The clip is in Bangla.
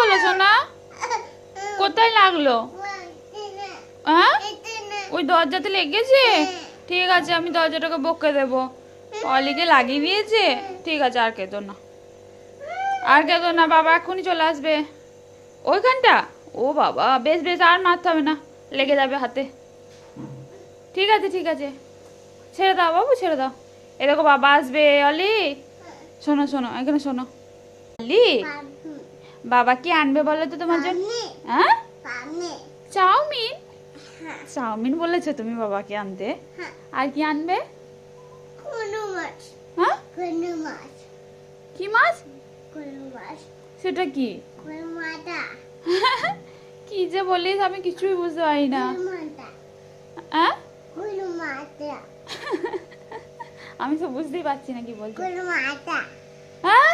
হলো সোনা? কোথায় লাগলো? হ্যাঁ, ওই দরজাতে লেগেছে? ঠিক আছে, আমি দরজাটাকে বকে দেবো। অলিকে লাগিয়ে দিয়েছে। ঠিক আছে, আর কেঁদো না, আর কেঁদো না, বাবা এখনই চলে আসবে। ওইখানটা? ও বাবা, বেশ বেশ, আর মারতে হবে না, লেগে যাবে হাতে। ঠিক আছে ঠিক আছে, ছেড়ে দাও বাবু, ছেড়ে দাও। এ দেখো বাবা আসবে। অলি, শোনো শোনো, এখানে শোনো। অলি, বাবা কি আনবে বলো তো তোমার জন্য? হ্যাঁ, চাউমিন? চাউমিন বলেছো তুমি বাবাকে আনতে? আর কি আনবে? হ্যাঁ, কি মাছ? সেটা কি? কি যে বলিস, আমি কিছুই বুঝতে পারি না। হ্যাঁ, আমি তো বুঝতেই পারছি না কি বলছো। হ্যাঁ,